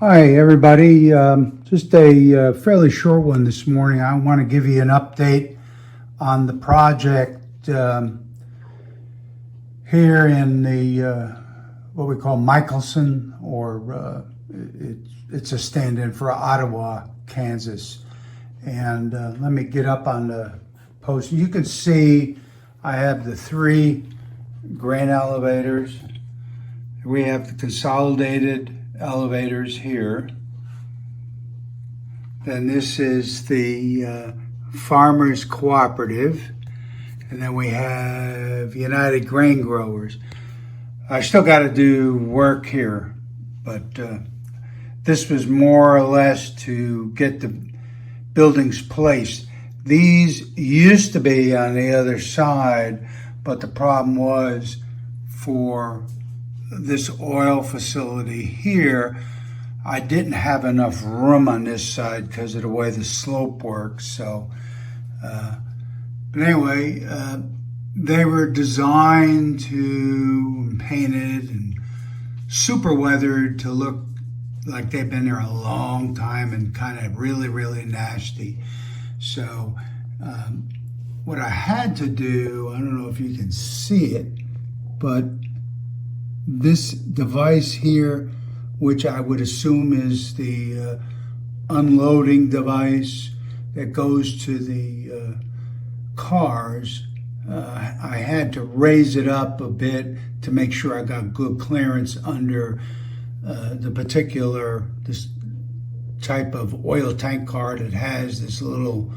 Hi, everybody. Just a fairly short one this morning. I want to give you an update on the project here in the what we call Michaelson, or it's a stand-in for Ottawa, Kansas. And let me get up on the post. You can see I have the three grain elevators. We have the consolidated elevators here. Then this is the Farmers Cooperative. And then we have United Grain Growers. I still got to do work here, but this was more or less to get the buildings placed. These used to be on the other side, but the problem was for this oil facility here, I didn't have enough room on this side because of the way the slope works. So, but anyway, they were designed to painted and super weathered to look like they've been there a long time and kind of really, really nasty. So, what I had to do, I don't know if you can see it, but this device here, which I would assume is the unloading device that goes to the cars, I had to raise it up a bit to make sure I got good clearance under the particular this type of oil tank car that has this little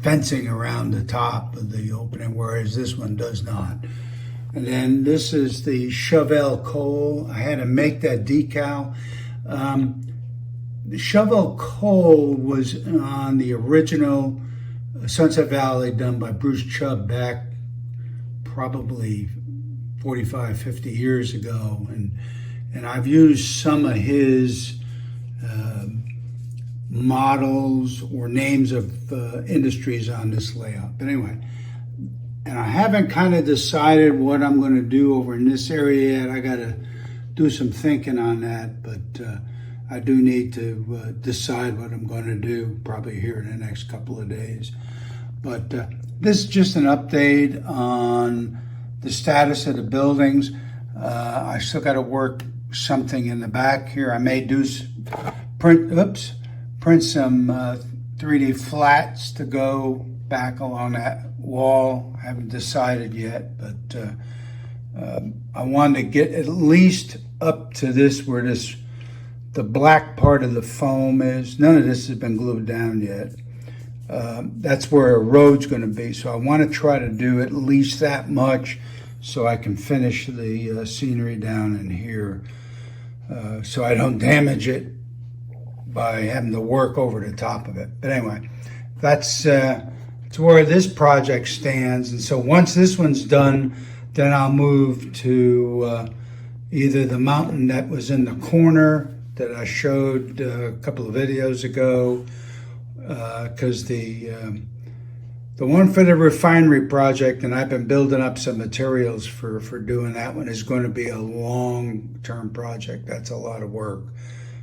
fencing around the top of the opening, whereas this one does not. And then this is the Chevelle coal. I had to make that decal. The Chevelle coal was on the original Sunset Valley done by Bruce Chubb back probably 45, 50 years ago. And I've used some of his models or names of industries on this layout. But anyway, and I haven't kind of decided what I'm going to do over in this area yet. I got to do some thinking on that, but I do need to decide what I'm going to do probably here in the next couple of days. But this is just an update on the status of the buildings. I still got to work something in the back here. I may do print some 3D flats to go back along that wall. I haven't decided yet, but I wanted to get at least up to this where the black part of the foam is. None of this has been glued down yet. That's where a road's going to be. So I want to try to do at least that much so I can finish the scenery down in here, so I don't damage it by having to work over the top of it. But anyway, that's where this project stands. And so once this one's done, then I'll move to either the mountain that was in the corner that I showed a couple of videos ago, because the one for the refinery project, and I've been building up some materials for doing that one, is going to be a long-term project. That's a lot of work.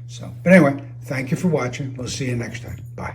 So, but anyway, thank you for watching. We'll see you next time. Bye.